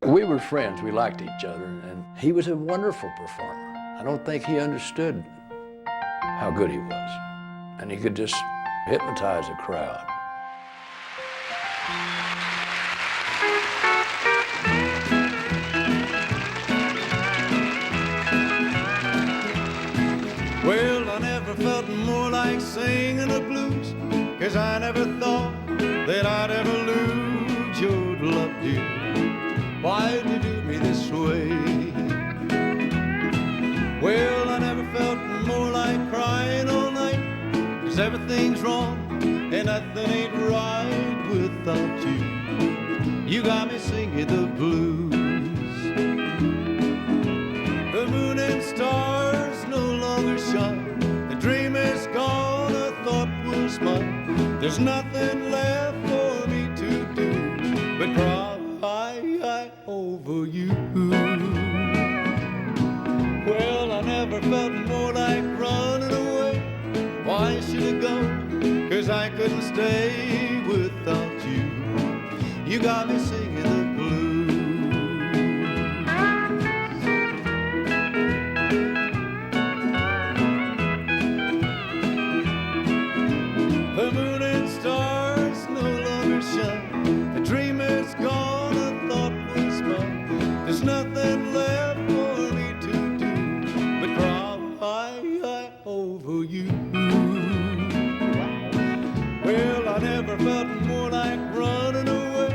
We were friends, we liked each other, and he was a wonderful performer. I don't think he understood how good he was, and he could just hypnotize a crowd. Well, I never felt more like singing the blues, 'cause I never thought that I'd ever lose your love, dear. Why'd you do me this way? Well, I never felt more like crying all night, 'cause everything's wrong and nothing ain't right without you. You got me singing the blues. The moon and stars no longer shine. The dream is gone, I thought was mine. There's nothing left for me to do but cry over you. Well, I never felt more like running away. Why should I go? 'Cause I couldn't stay without you. You got me singing the blues. The moon and stars no longer shine. The dream is gone, I thought was mine. There's nothing left for me to do but cry over you. Well, I never felt more like running away.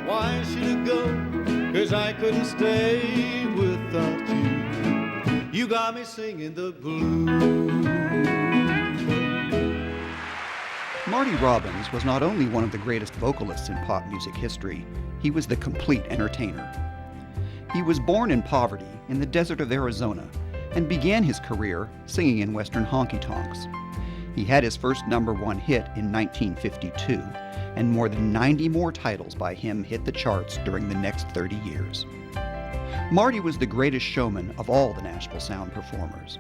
Why should I go? 'Cause I couldn't stay without you. You got me singing the blues. Marty Robbins was not only one of the greatest vocalists in pop music history, he was the complete entertainer. He was born in poverty in the desert of Arizona and began his career singing in Western honky-tonks. He had his first #1 hit in 1952, and more than 90 more titles by him hit the charts during the next 30 years. Marty was the greatest showman of all the Nashville Sound performers.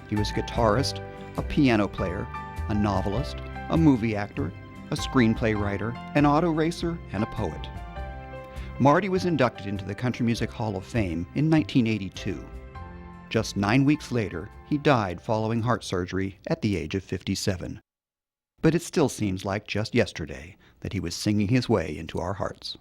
He was a guitarist, a piano player, a novelist, a movie actor, a screenplay writer, an auto racer, and a poet. Marty was inducted into the Country Music Hall of Fame in 1982. Just 9 weeks later, he died following heart surgery at the age of 57. But it still seems like just yesterday that he was singing his way into our hearts.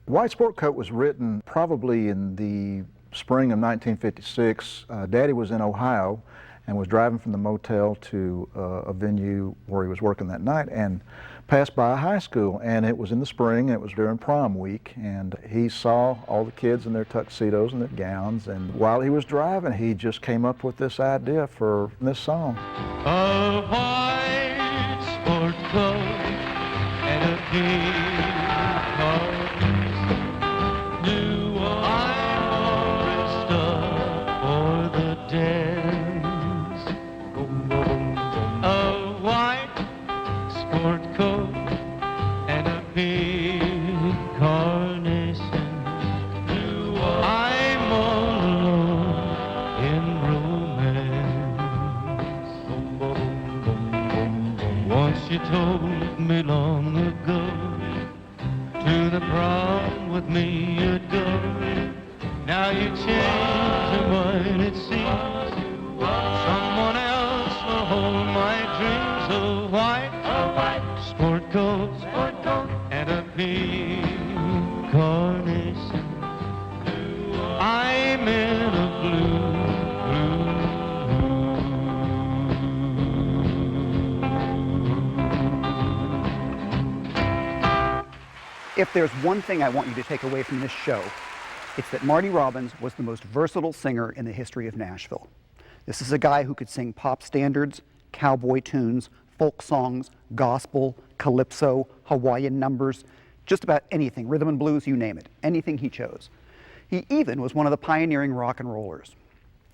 White Sport Coat was written probably in the spring of 1956. Daddy was in Ohio and was driving from the motel to a venue where he was working that night and passed by a high school, and it was in the spring, and it was during prom week, and he saw all the kids in their tuxedos and their gowns, and while he was driving he just came up with this idea for this song. A white sport coat and a pink heart. New I'm dressed up for the dance. A white sport coat and a pink carnation. New I'm all alone in romance. Once you told me long ago, to the prom with me you'd go. Now you changed your mind, it seems. Someone else will hold my dreams. A white sport coat and a pink carnation. I'm in a blue. If there's one thing I want you to take away from this show, it's that Marty Robbins was the most versatile singer in the history of Nashville. This is a guy who could sing pop standards, cowboy tunes, folk songs, gospel, calypso, Hawaiian numbers, just about anything, rhythm and blues, you name it, anything he chose. He even was one of the pioneering rock and rollers.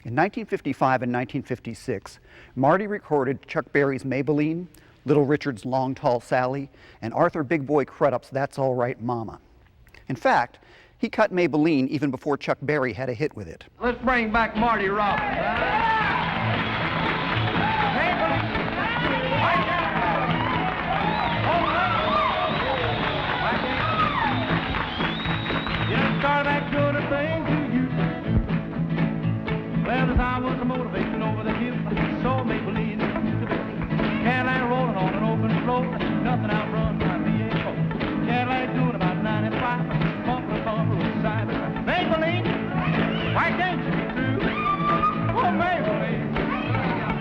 In 1955 and 1956, Marty recorded Chuck Berry's Maybelline, Little Richard's Long Tall Sally, and Arthur Big Boy Crudup's That's All Right Mama. In fact, he cut Maybelline even before Chuck Berry had a hit with it. Let's bring back Marty Robbins. Yes, start back doing the things you used to do. Well, the time was a motivation over the hill, so make-believe it used to be. Cadillac rolling on an open road, nothing outrun my V8 Cadillac doing about 95, bumper to bumper with side to side. Make-believe, why can't you be true? Oh, make-believe,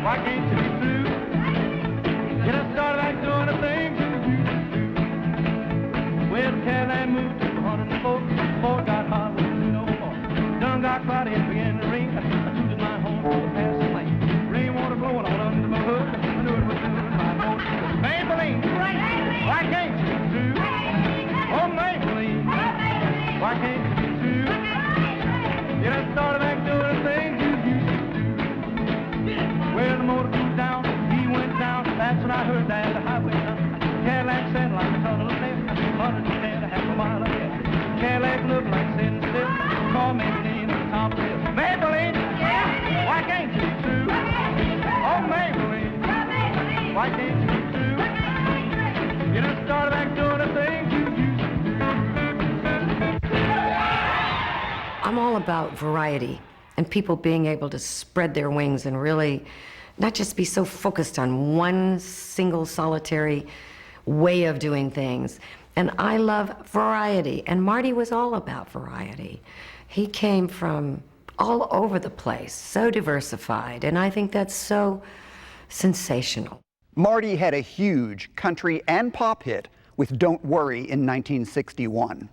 why can't you be true? You just started back doing the things you used to do. Well, the Cadillac moved to 104, before it got hot, we knew no more. Done got cloudy and began to rain. I tooted my horn for the passing lane. Rainwater blowing all under my hood. I knew it was doing my motor. Maybelline, why can't you be true? Oh, Maybelline, why can't you be true? You just started back doing the things you used to do. Well, the motor cooled down, he went down. That's when I heard that the highway down. Cadillac said like a tunnel of death, 110, a half a mile ahead. Cadillac looked like sitting still. Call Maybelline at the top of the hill. Maybelline, why can't you be true? Oh, Maybelline, why can't you be true? You just started back doing the things you used to do. I'm all about variety and people being able to spread their wings and really not just be so focused on one single solitary way of doing things. And I love variety, and Marty was all about variety. He came from all over the place, so diversified, and I think that's so sensational. Marty had a huge country and pop hit with Don't Worry in 1961,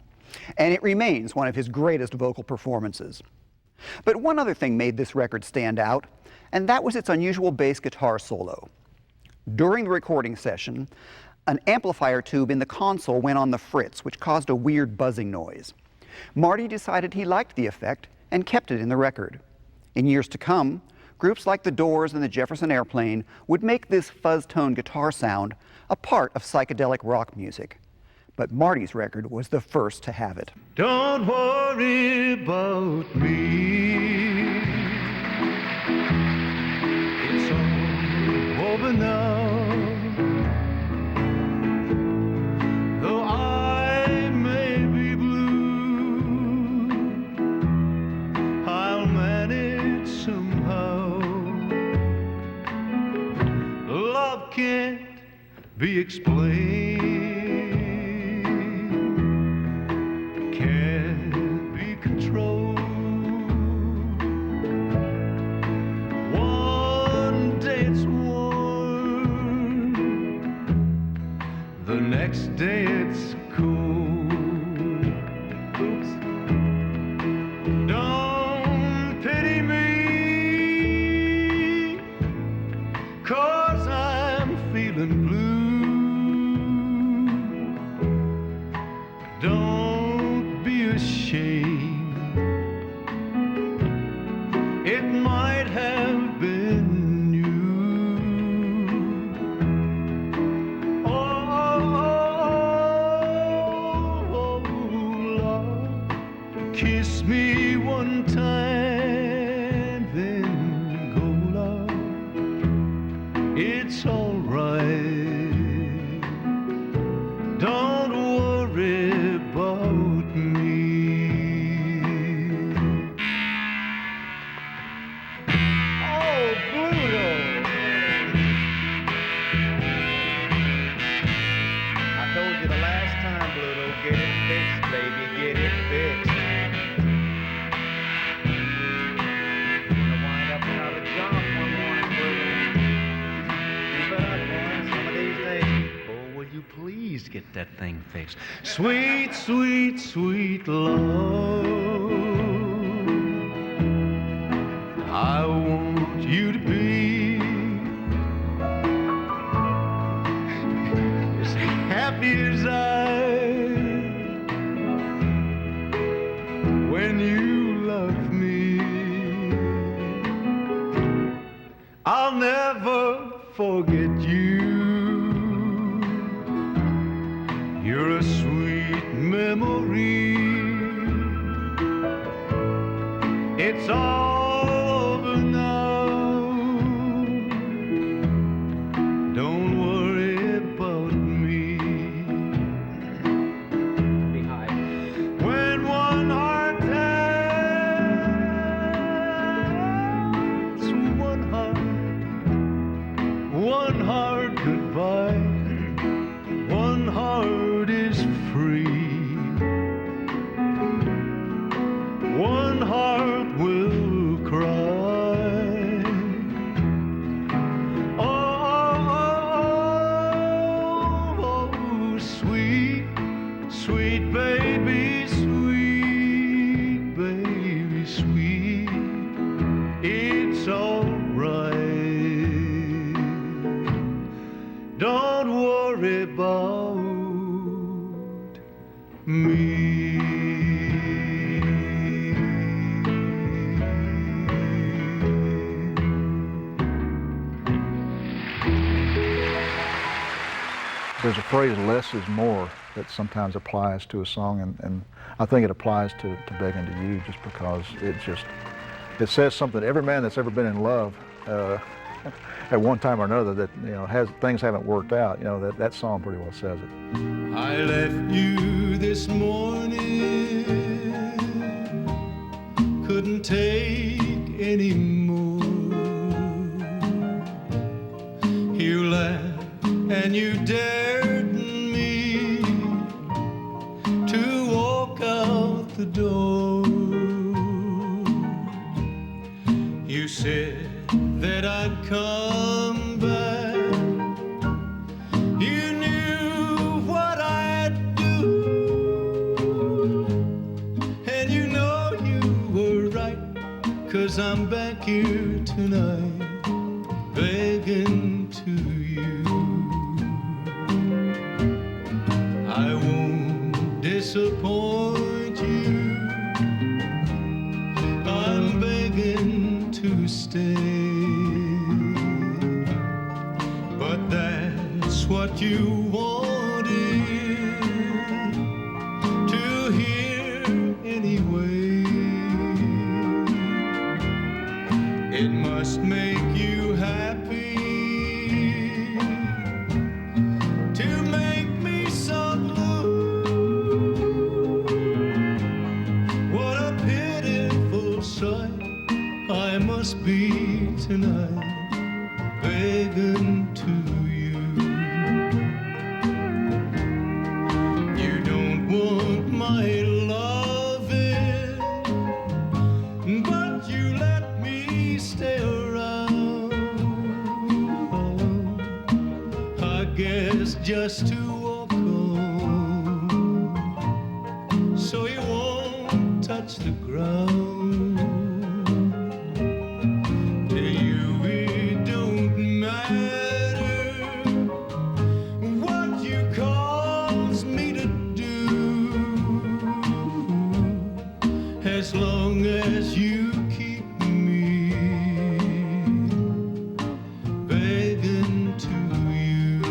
and it remains one of his greatest vocal performances. But one other thing made this record stand out, and that was its unusual bass guitar solo. During the recording session, an amplifier tube in the console went on the fritz, which caused a weird buzzing noise. Marty decided he liked the effect and kept it in the record. In years to come, groups like the Doors and the Jefferson Airplane would make this fuzz-tone guitar sound a part of psychedelic rock music. But Marty's record was the first to have it. Don't worry about me. It's all over now. Though I may be blue, I'll manage somehow. Love can't be explained. Next day it's cool. Oops. Don't pity me, 'cause I'm feeling blue. Don't be ashamed. It might have been kiss me one time, then go, love. It's all right. Don't worry about me. Oh, Pluto! I told you the last time, Pluto, get it fixed, baby, get it fixed. Please get that thing fixed. Sweet, sweet, sweet love, I want you to be as happy as I when you love me. I'll never forget you. You're a sweet memory. It's all over now. Don't worry about me. When one heart one heart will cry. Oh, sweet, sweet baby, sweet baby, sweet. It's all right. Don't worry about me. There's a phrase, less is more, that sometimes applies to a song, and I think it applies to Begging to You, just because it says something. Every man that's ever been in love at one time or another that, you know, things haven't worked out, you know, that song pretty well says it. I left you this morning, couldn't take any more. You laughed and you dared me to walk out the door. You said that I'd come back. You knew what I'd do, and you know you were right, 'cause I'm back here tonight, begging to you. I won't disappoint you, I'm begging to stay. But that's what you wanted to hear anyway. It must make you happy to make me so blue. What a pitiful sight I must be tonight, begging to you. You don't want my loving, but you let me stay around. I guess just to walk home, so you won't touch the ground. To you it don't matter what you cause me to do, as long as you keep me begging to you.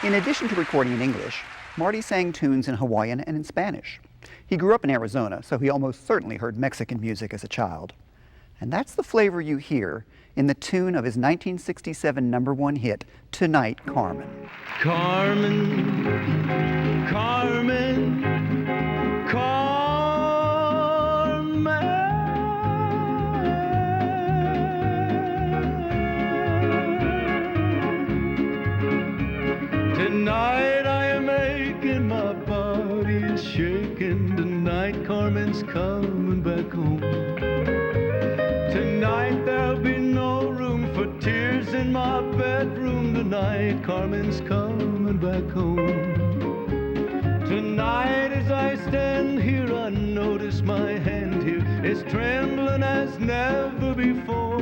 In addition to recording in English, Marty sang tunes in Hawaiian and in Spanish. He grew up in Arizona, so he almost certainly heard Mexican music as a child. And that's the flavor you hear in the tune of his 1967 #1 hit, Tonight, Carmen. Carmen, Carmen, Carmen. Tonight I am aching, my body is shaking. Tonight Carmen's coming back home. Tonight there'll be no room for tears in my bedroom. Tonight Carmen's coming back home. Tonight as I stand here, I notice my hand here is trembling as never before.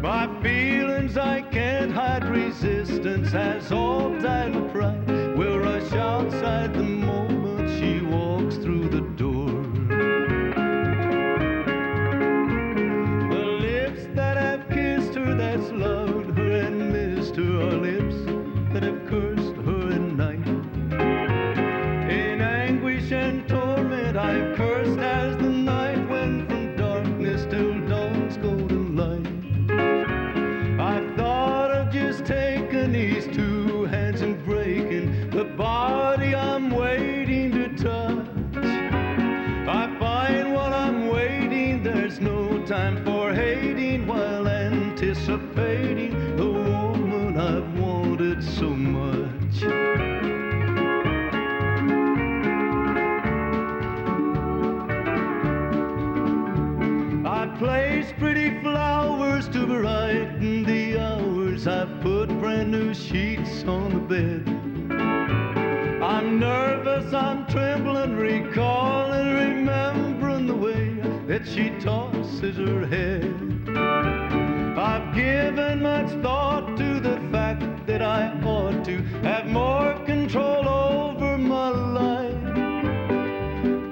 My feelings I can't hide, resistance has all died of pride. Will rush outside the moment she walks through the door. The lips that have kissed her, that's loved her and missed her, are lips that have cursed her at night. In anguish and torment I've cursed as the night went from darkness till dawn's golden light. I thought of just taking these two hands and breaking the body I'm waiting to touch. there's no time for hating while anticipating the woman I've wanted so much. I place pretty flowers to brighten the hours. I put brand new sheets on the bed. I'm nervous, I'm trembling, recalling, remembering the way that she tosses her head. I've given much thought to the fact that I ought to have more control over my life.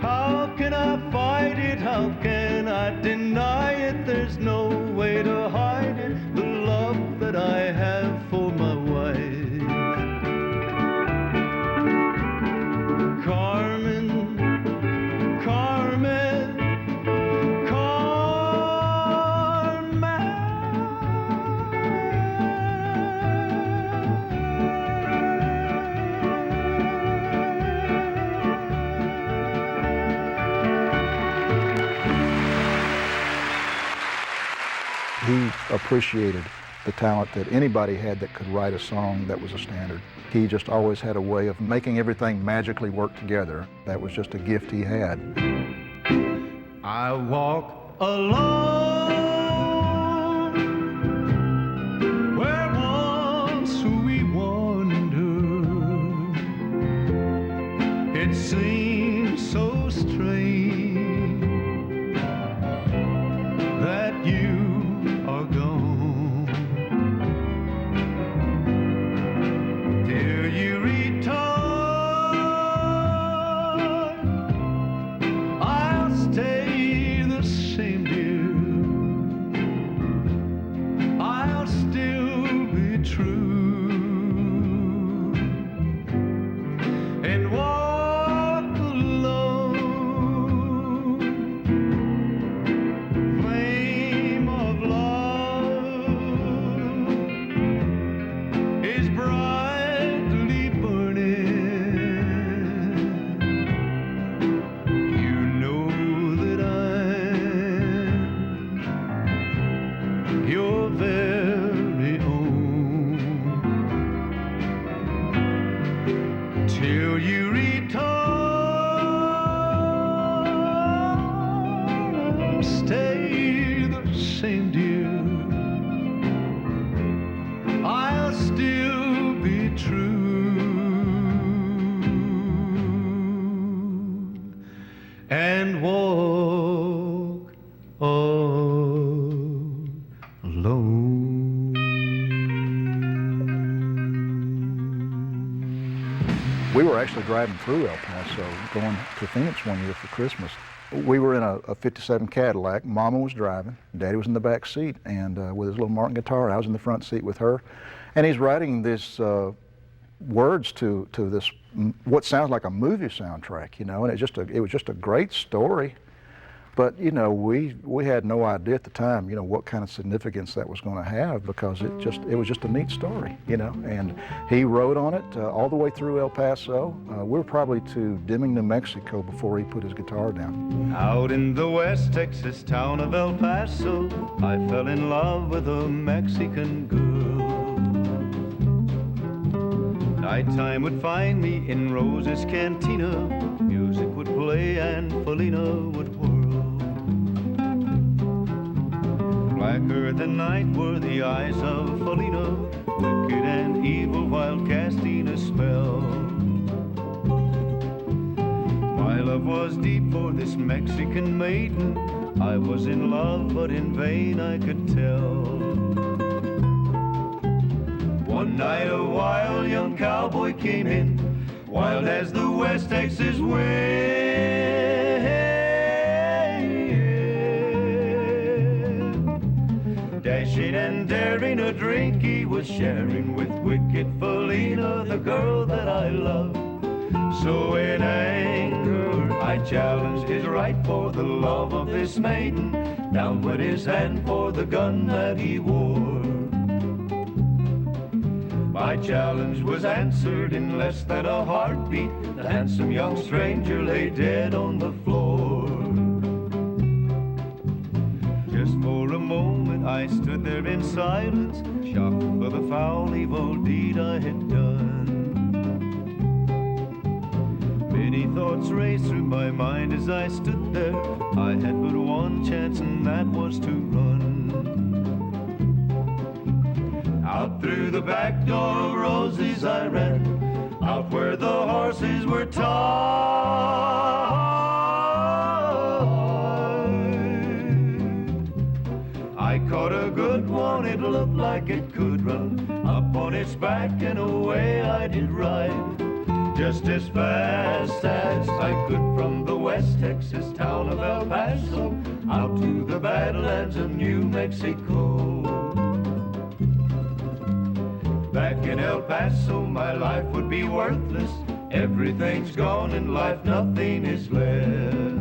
How can I fight it? How can I deny it? There's no way to hide it, the love that I have for my wife. Carmen, Carmen, He appreciated the talent that anybody had that could write a song that was a standard. He just always had a way of making everything magically work together. That was just a gift he had. I walk alone where once we wandered. It seems so strange that you are gone. Till you return, I'll stay the same, dear. I'll still be true and walk alone. Flame of love is brightly burning. You know that I'm your very own. Till you return, I'll stay the same, dear. I'll still be true and walk alone. We were actually driving through El Paso, going to Phoenix one year for Christmas. We were in a 57 Cadillac. Mama was driving, Daddy was in the back seat, and with his little Martin guitar, I was in the front seat with her. And he's writing this words to this, what sounds like a movie soundtrack, you know, and it was just a great story. But, you know, we had no idea at the time, you know, what kind of significance that was going to have, because it was just a neat story, you know. And he wrote on it all the way through El Paso. We were probably to Deming, New Mexico before he put his guitar down. Out in the West Texas town of El Paso, I fell in love with a Mexican girl. Nighttime would find me in Rose's Cantina. Music would play and Felina would whirl. Blacker than night were the eyes of Felina, wicked and evil while casting a spell. My love was deep for this Mexican maiden. I was in love, but in vain I could tell. One night a wild young cowboy came in, wild as the West Texas wind. Dashing and daring, a drink he was sharing with wicked Felina, the girl that I love. So in anger I challenged his right for the love of this maiden. Down went his hand for the gun that he wore. My challenge was answered in less than a heartbeat. The handsome young stranger lay dead on the floor. I stood there in silence, shocked by the foul, evil deed I had done. Many thoughts raced through my mind as I stood there. I had but one chance, and that was to run. Out through the back door of Rosie's I ran, out where the horses were tied. I caught a good one, it looked like it could run. Up on its back and away I did ride, just as fast as I could, from the West Texas town of El Paso out to the Badlands of New Mexico. Back in El Paso my life would be worthless. Everything's gone in life, nothing is left.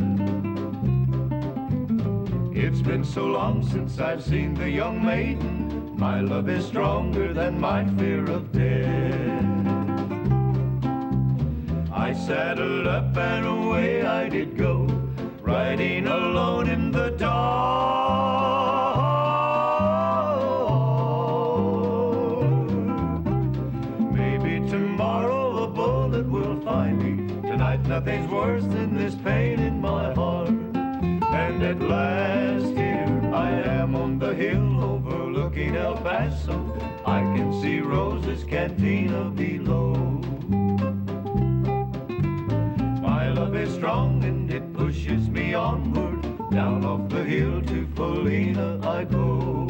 It's been so long since I've seen the young maiden. My love is stronger than my fear of death. I saddled up and away I did go, riding alone in the dark. Maybe tomorrow a bullet will find me. Tonight nothing's worse than this pain in my heart. And at last here I am on the hill overlooking El Paso. I can see Rose's cantina below. My love is strong and it pushes me onward. Down off the hill to Polina I go.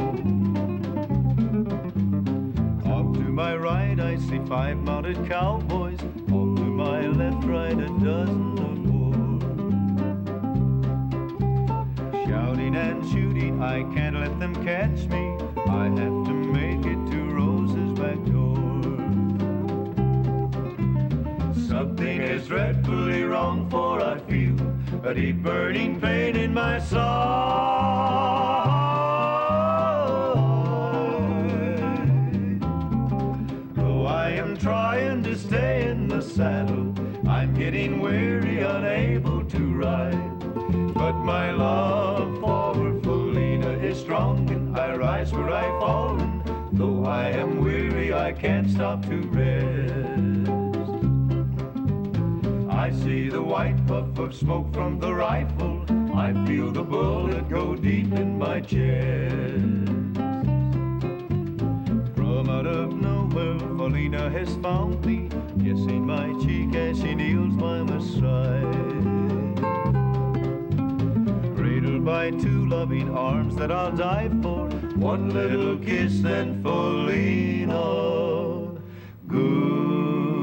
Off to my right I see 5 mounted cowboys. Off to my left, right, a dozen or more. Shouting and shooting, I can't let them catch me. I have to make it to Rose's back door. Something is dreadfully wrong, for I feel a deep burning pain in my side. Though I am trying to stay in the saddle, I'm getting weary, unable to ride. But my love for Felina is strong, and I rise where I've fallen. Though I am weary, I can't stop to rest. I see the white puff of smoke from the rifle. I feel the bullet go deep in my chest. From out of nowhere, Felina has found me, kissing my cheek as she kneels by my side. Cradled by 2 loving arms that I'll die for. One little kiss, then Felina, goodbye.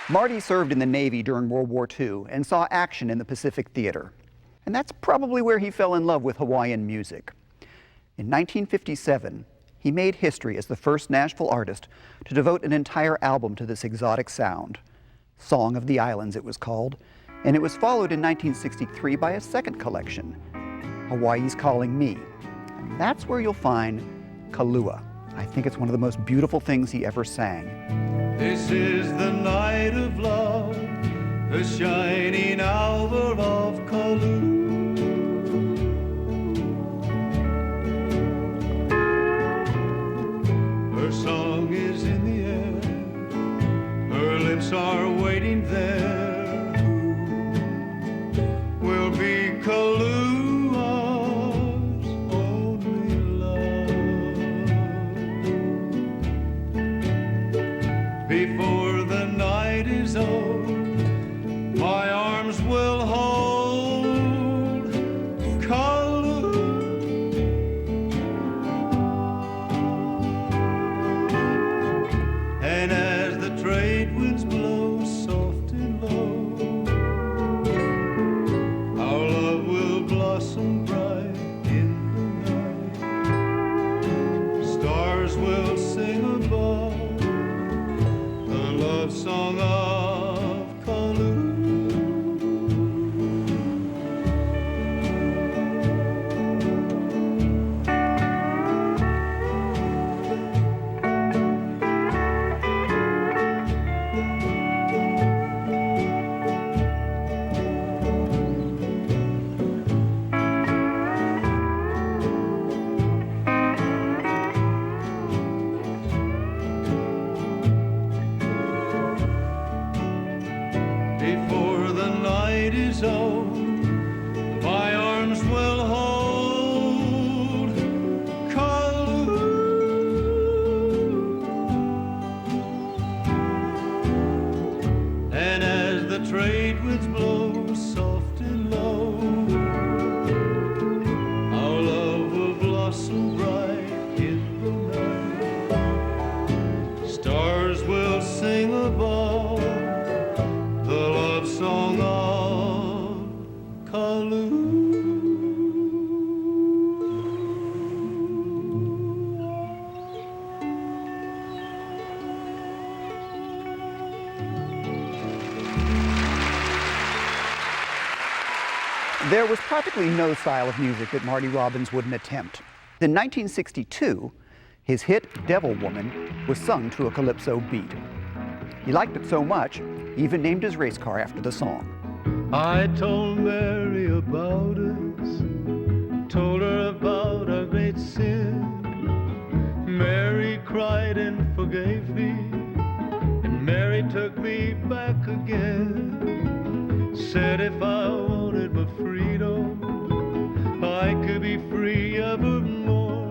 Marty served in the Navy during World War II and saw action in the Pacific Theater. And that's probably where he fell in love with Hawaiian music. In 1957, he made history as the first Nashville artist to devote an entire album to this exotic sound. Song of the Islands, it was called, and it was followed in 1963 by a second collection, Hawaii's Calling Me. And that's where you'll find Kalua. I think it's one of the most beautiful things he ever sang. This is the night of love, the shining hour of Kalua. Her song is in the air, her lips are waiting there. Who will be Kalua's only love? Before the night is old, my arms will hold Kalua. And as the trade winds blow soft and low, our love will blossom bright in the night. Stars will sing above the love song of Kalua. is all my arms will hold. And as the trade winds blow soft and low, our love will blossom bright in the night. Stars will sing above the love song of Kalu. There was practically no style of music that Marty Robbins wouldn't attempt. In 1962, his hit Devil Woman was sung to a calypso beat. He liked it so much, he even named his race car after the song. I told Mary about us, told her about our great sin. Mary cried and forgave me, and Mary took me back again. Said if I wanted my freedom, I could be free evermore.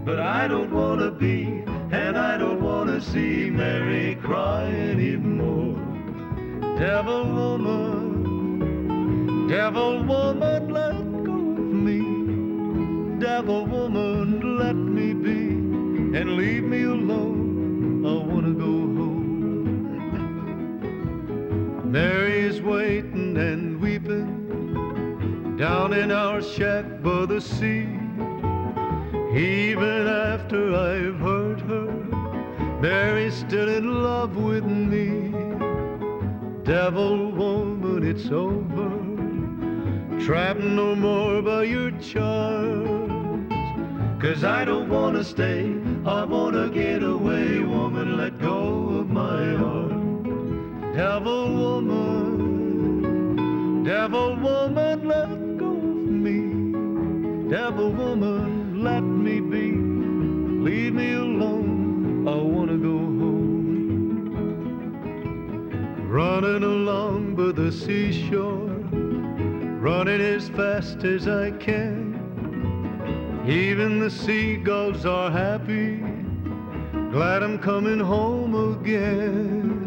But I don't want to be, and I don't want to see Mary cry anymore. Devil woman, let go of me. Devil woman, let me be, and leave me alone. I want to go home. Mary's waiting and weeping down in our shack by the sea. Even after I've hurt her, Mary's still in love with me. Devil woman, it's over, trapped no more by your charms. 'Cause I don't want to stay, I want to get away. Woman, let go of my arms. Devil woman, let go of me. Devil woman, let me be, leave me alone, I want to go home. Running along by the seashore, running as fast as I can. Even the seagulls are happy, glad I'm coming home again.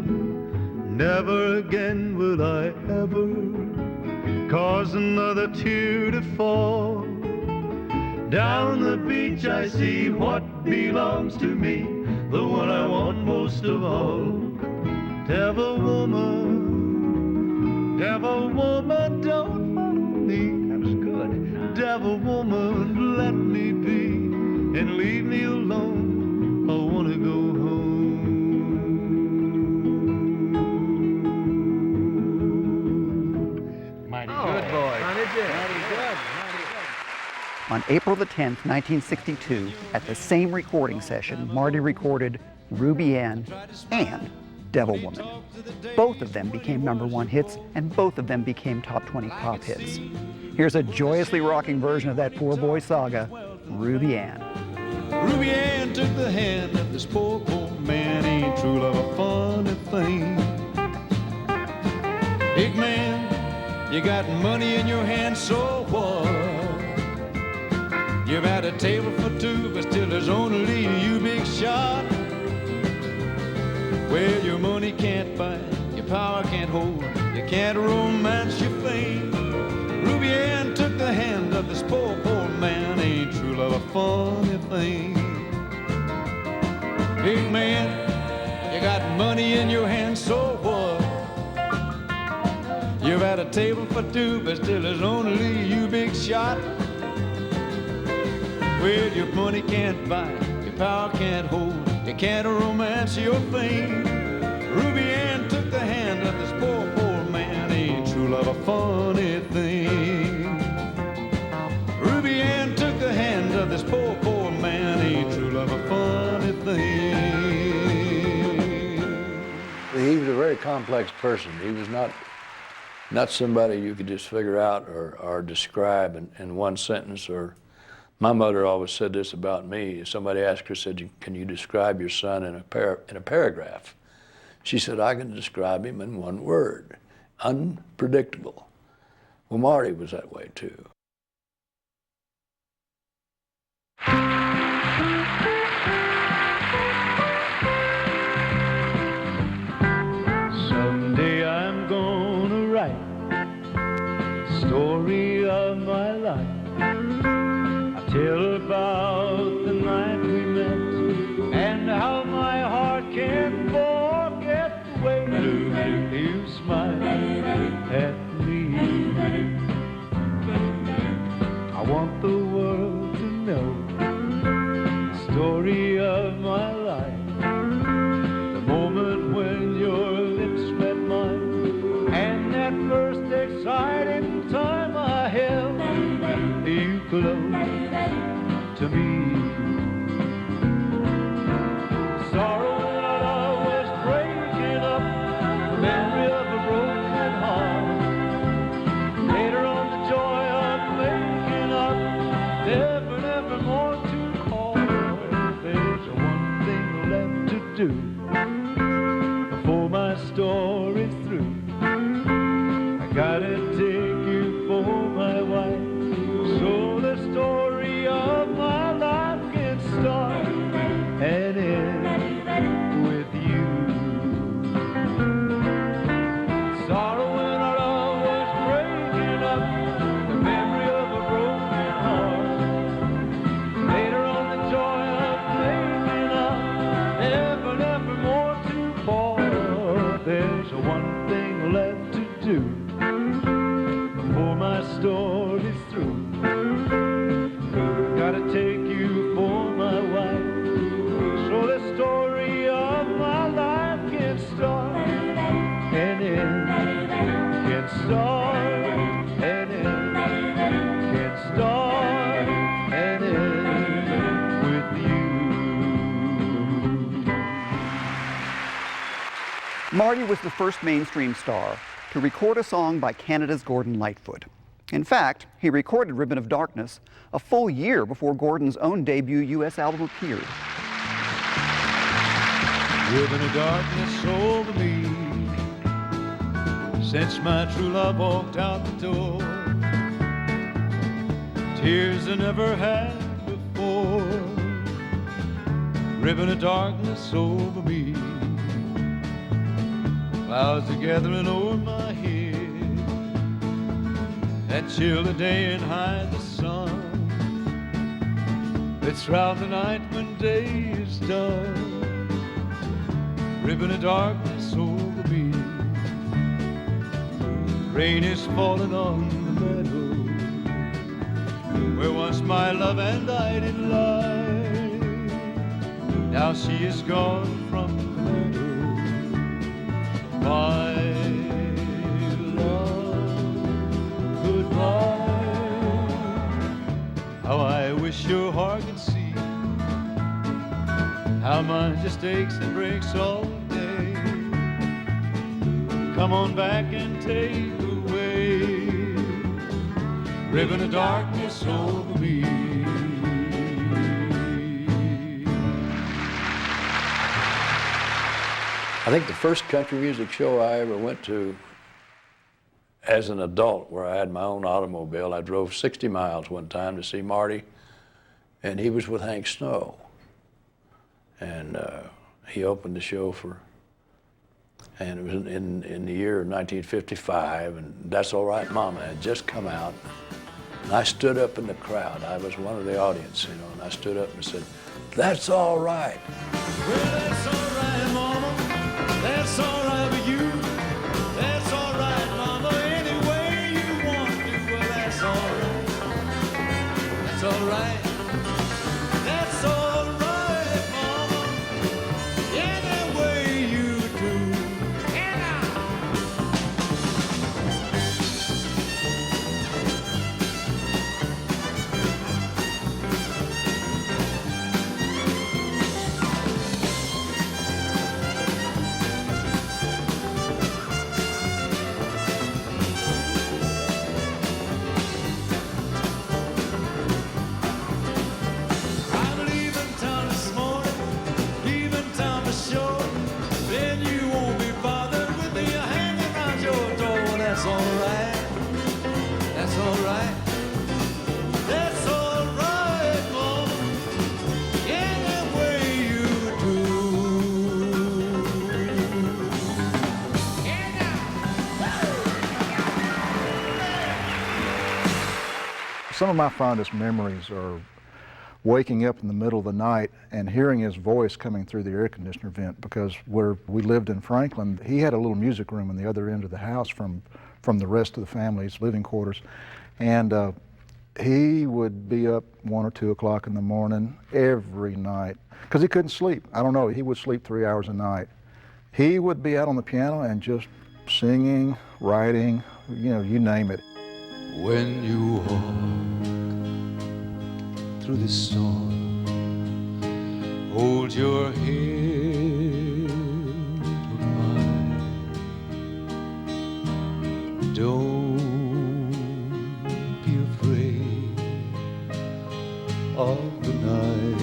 Never again will I ever cause another tear to fall. Down the beach I see what belongs to me, the one I want most of all. Devil woman, don't follow me. That was good. Devil woman, let me be, and leave me alone. I want to go home. Good boy. On April the 10th, 1962, at the same recording session, Marty recorded Ruby Ann and Devil Woman. Both of them became #1 hits, and both of them became top 20 pop hits. Here's a joyously rocking version of that poor boy saga, Ruby Ann. Ruby Ann took the hand of this poor man. Ain't true love a funny thing? Big man, you got money in your hand, so what? You've had a table for two, but still there's only you, big shot. Well, your money can't buy, your power can't hold, you can't romance your fame. Ruby Ann took the hand of this poor man. Ain't true love a funny thing? Big man, you got money in your hand, so what? You've had a table for two, but still there's only you, big shot. Well, your money can't buy, your power can't hold, you can't romance your fame. Ruby Ann took the hand of this poor man. Ain't true love a funny thing? Ruby Ann took the hand of this poor man. Ain't true love a funny thing? He was a very complex person. He was not somebody you could just figure out or describe in one sentence. Or my mother always said this about me. Somebody asked her, said, "Can you describe your son in a paragraph?" She said, "I can describe him in one word. unpredictable. Well, Marty was that way too. Someday I'm gonna write the story of my life. I'll tell about the night we met and how my heart can't forget the way you smiled at me. I want the world to know the story of my life. The moment when your lips met mine, and that first exciting time I held you close to me. Sorrow that I was breaking up, the memory of a broken heart. Later on, the joy of making up, never, never more to call. There's one thing left to do before my story's through. I gotta take you for my wife, so the story of my life can start and end with you. Sorrow when our love was breaking up, the memory of a broken heart. Later on, the joy of making up, never, never more to fall. There's one thing left to do before my story's through. Gotta take you for my wife, so the story of my life can start and end, can start and end, can start and end with you. Marty was the first mainstream star to record a song by Canada's Gordon Lightfoot. In fact, he recorded Ribbon of Darkness a full year before Gordon's own debut U.S. album appeared. Ribbon of darkness over me since my true love walked out the door. Tears I never had before. Ribbon of darkness over me. Clouds are gathering over my head that chill the day and hide the sun. That shroud the night when day is done. Ribbon of darkness over me. Rain is falling on the meadow where once my love and I did lie. Now she is gone from the meadow. My love, goodbye. How I wish your heart could see how mine just aches and breaks all day. Come on back and take away ribbon of darkness over me. I think the first country music show I ever went to as an adult, where I had my own automobile, I drove 60 miles one time to see Marty, and he was with Hank Snow. And he opened the show and it was in the year of 1955, and That's All Right Mama had just come out. And I stood up in the crowd. I was one of the audience, and I stood up and said, "That's all right." Well, that's all right, Mama. That's all right with you. That's all right, Mama. Any way you want to. Well, that's all right. That's all right. That's all right, Mama. Any way you do. Some of my fondest memories are waking up in the middle of the night and hearing his voice coming through the air conditioner vent, because where we lived in Franklin, he had a little music room in the other end of the house from the rest of the family's living quarters. And he would be up 1 or 2 o'clock in the morning every night because he couldn't sleep. I don't know, he would sleep 3 hours a night. He would be out on the piano and just singing, writing, you know, you name it. When you walk through the storm, hold your head high. Don't be afraid of the night.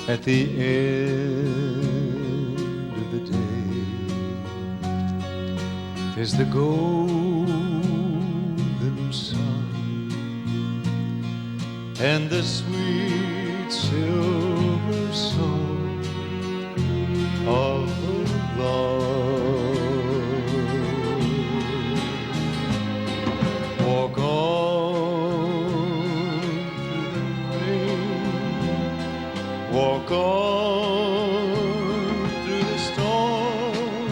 At the end of the day, there's the golden sun and the sweet silver song of love. Walk on through the rain, walk on through the storm,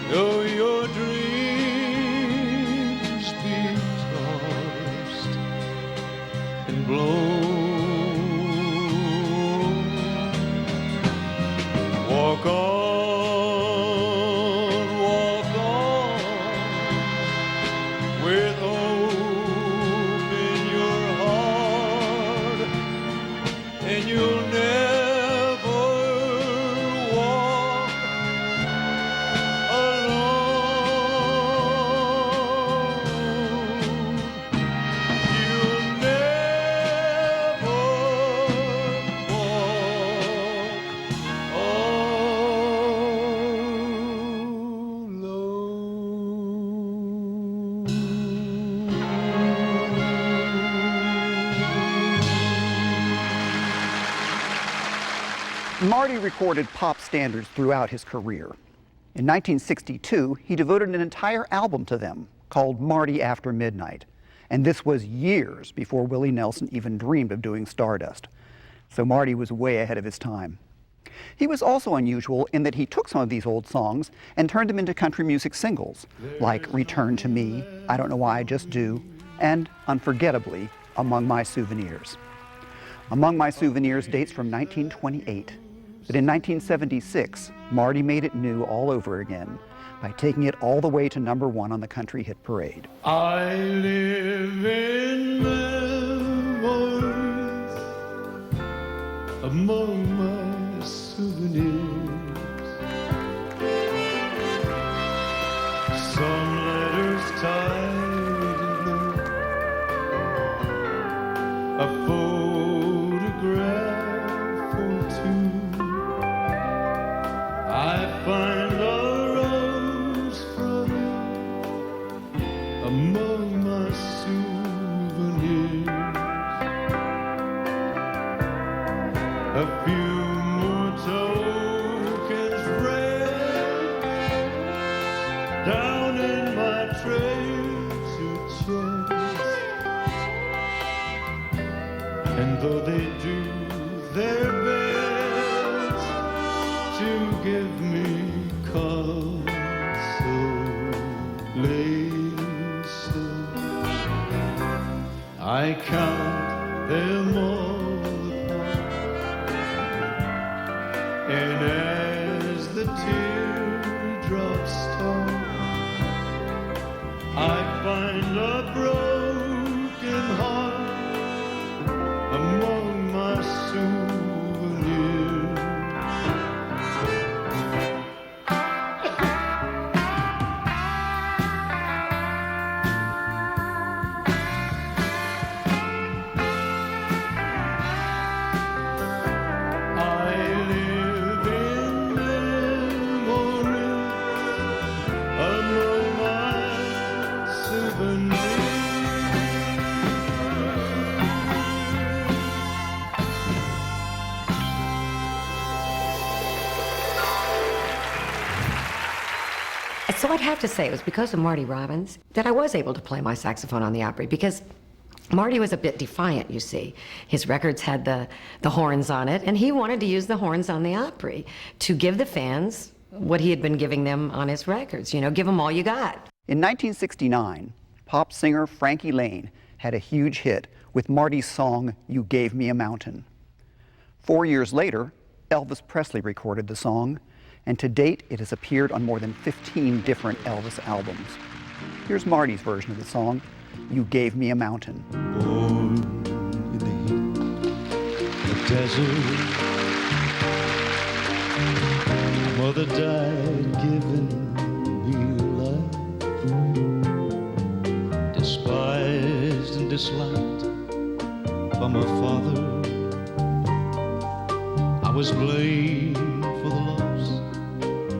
though your dreams be tossed and blown. Walk on with hope in your heart, and you'll never walk alone. You'll never Marty recorded pop standards throughout his career. In 1962, he devoted an entire album to them called Marty After Midnight. And this was years before Willie Nelson even dreamed of doing Stardust. So Marty was way ahead of his time. He was also unusual in that he took some of these old songs and turned them into country music singles, like Return to Me, I Don't Know Why I Just Do, and, unforgettably, Among My Souvenirs. Among My Souvenirs dates from 1928, but in 1976, Marty made it new all over again by taking it all the way to #1 on the country hit parade. I live in memories among my souvenirs. Some letters tied in blue, a photograph or two. I find a rose from you among my souvenirs. A few more tokens red down in my treasure chest. And though they do their best to give me consolation, I count them all apart, and as the teardrops start, I find a broken heart among my souvenirs. Among my souvenirs. So I'd have to say it was because of Marty Robbins that I was able to play my saxophone on the Opry, because Marty was a bit defiant, you see. His records had the horns on it, and he wanted to use the horns on the Opry to give the fans what he had been giving them on his records. You know, give them all you got. In 1969, pop singer Frankie Laine had a huge hit with Marty's song, You Gave Me a Mountain. 4 years later, Elvis Presley recorded the song, and to date it has appeared on more than 15 different Elvis albums. Here's Marty's version of the song, You Gave Me a Mountain. Born in the heat, the desert. Mother died giving me life. Despised and disliked by my father. I was blamed for the loss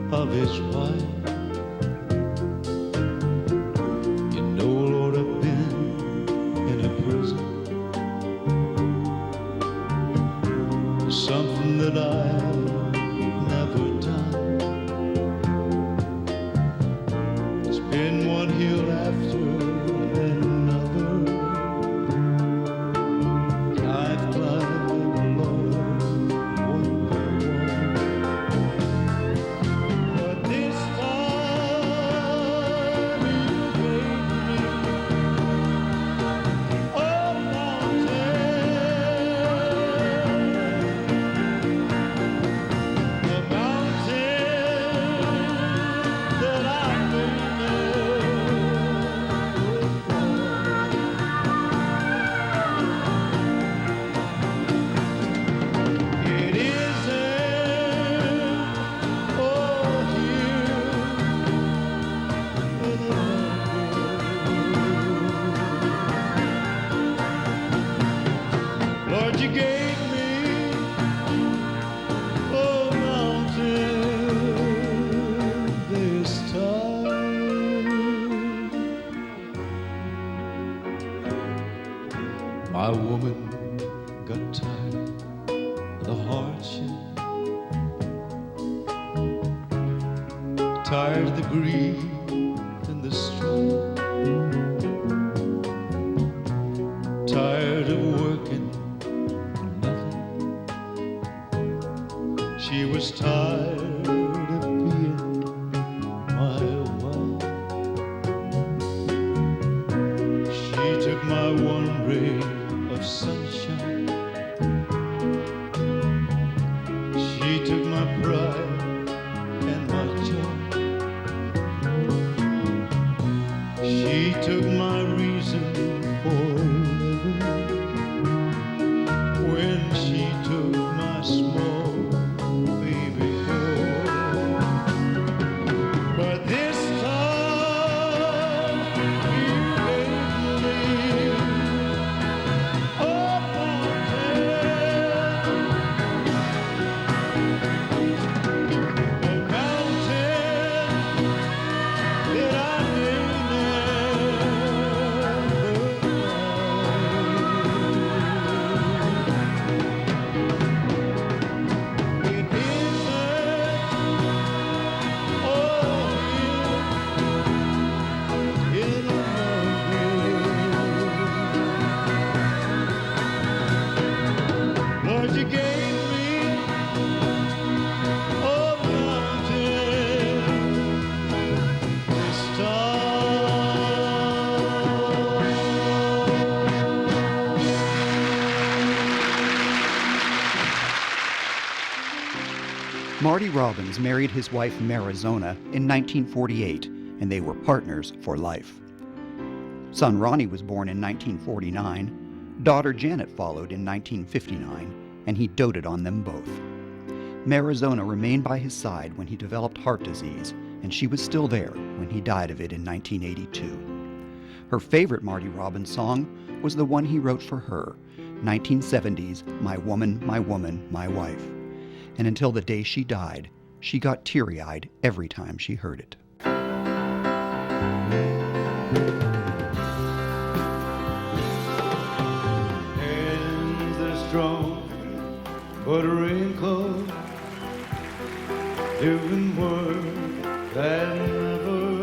of his wife. You know, Lord, I've been in a prison. Something that I've never done. It's been one hill after another. I've climbed, Lord, one by one. But this time you gave me a mountain. The mountain that I may never climb. It isn't all here in the world. Lord, you gave me a mountain this time. My woman got tired of the hardship, tired of the greed and the strife, tired of working for nothing. She was tired of being my wife. She took my one ray of sunshine. She took my pride and my joy. She took my reason for living. When she took my small baby boy. But this time you gave me a mountain. A mountain that I may never climb. It isn't all here in the world. Lord, you gave me a mountain this time. Marty Robbins married his wife Marizona in 1948, and they were partners for life. Son Ronnie was born in 1949, daughter Janet followed in 1959, and he doted on them both. Marizona remained by his side when he developed heart disease, and she was still there when he died of it in 1982. Her favorite Marty Robbins song was the one he wrote for her, 1970's My Woman, My Woman, My Wife. And until the day she died, she got teary-eyed every time she heard it. Hands that are strong, but wrinkled, doing work that never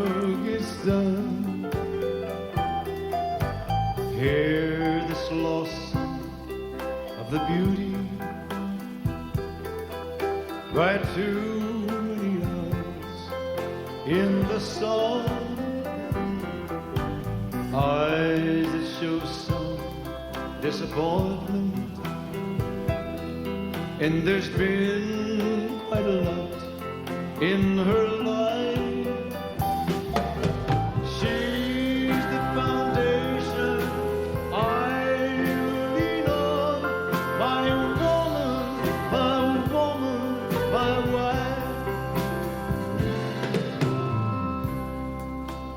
cried too many hours in the sun. Eyes that show some disappointment, and there's been quite a lot in her life. She's the foundation I lean on, my woman, my wife.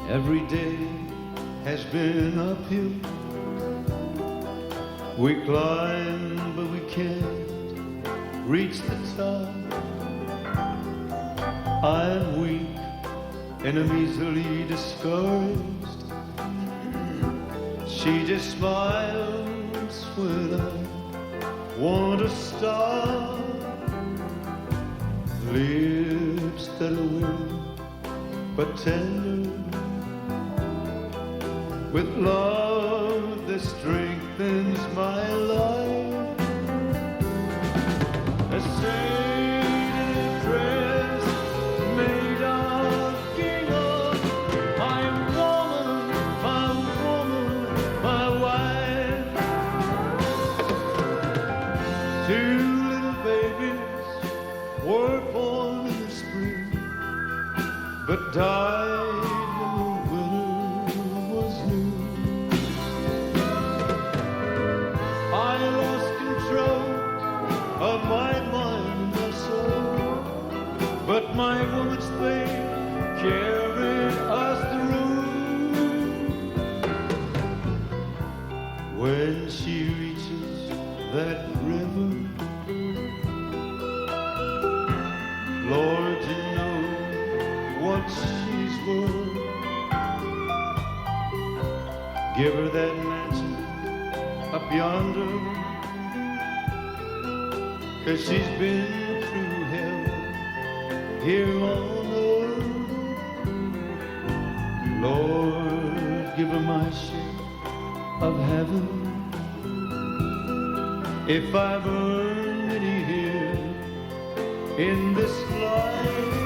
Every day has been uphill. We climb, but we can't reach the top. I'm weak and I'm easily discouraged. She just smiles when I want to stop. Lips that are warm but tender, with love that strengthens my life. A shaded dress made of gingham, my woman, my wife. Two little babies were born in the spring, but died when the winter was new. I lost control of my mind and my soul, but my woman's faith carried us through. When she reaches that river, Lord, you know what she's worth. Give her that mansion up yonder, 'cause she's been through hell here on earth. Lord, give her my share of heaven, if I've earned any here in this life.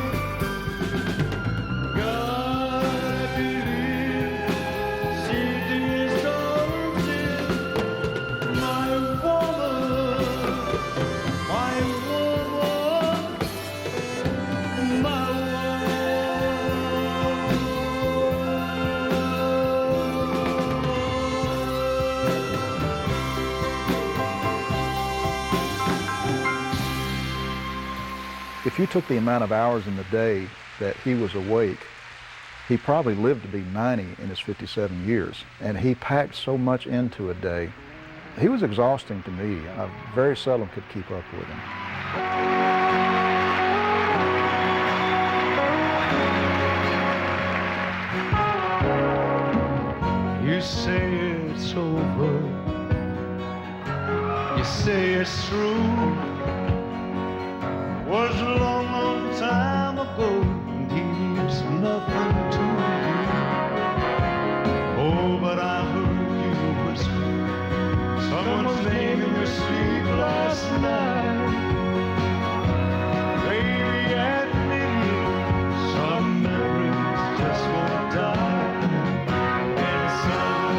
God, I believe she deserves it. My woman, my If you took the amount of hours in the day that he was awake, he probably lived to be 90 in his 57 years. And he packed so much into a day. He was exhausting to me. I very seldom could keep up with him. You say it's over, you say it's through. Was a long, long time ago, and he's nothing to you. Oh, but I heard you whisper someone's name in your sleep last night. Baby, admit it, some memories just won't die, and some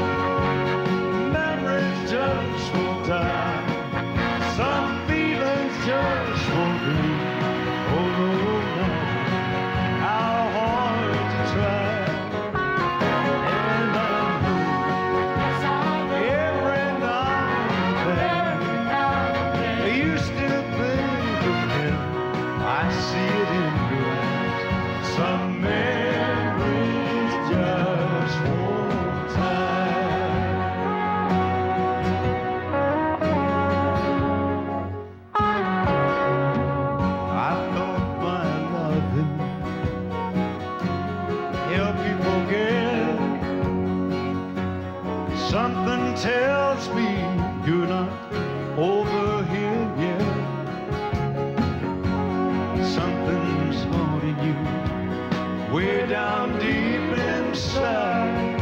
memories just won't die. Some feelings just won't be. Oh no, no, how hard to try. And I know every now and then you still think of him. I see it in your eyes. Some memories just won't die. I thought my loving help you forget. Something tells me you're not over here yet. Something's haunting you way down deep inside.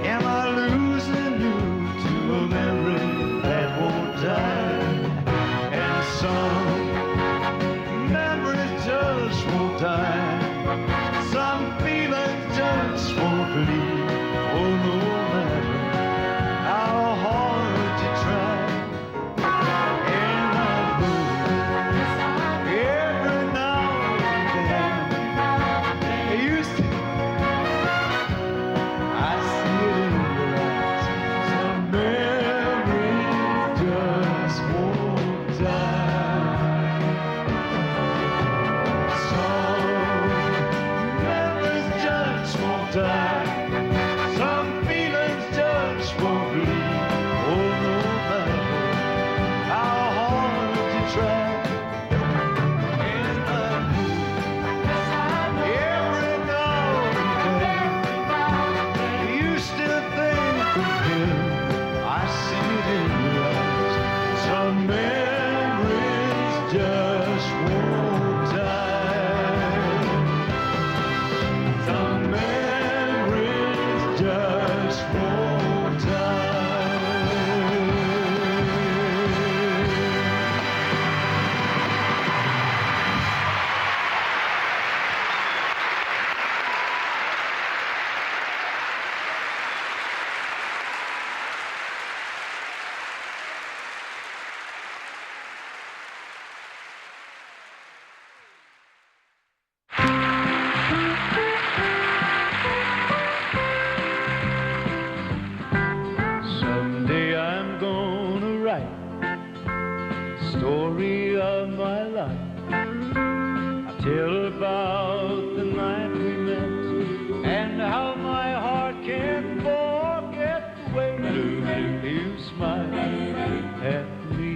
Am I losing you to a memory that won't die? And some track. And I knew every now and then you still think of him. I see it in your eyes. Some memories just won't die. Some memories just won't die. Someday I'm gonna write the story of my life. I'll tell about the night we met and how my heart can't forget the way you smiled at me.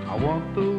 I want the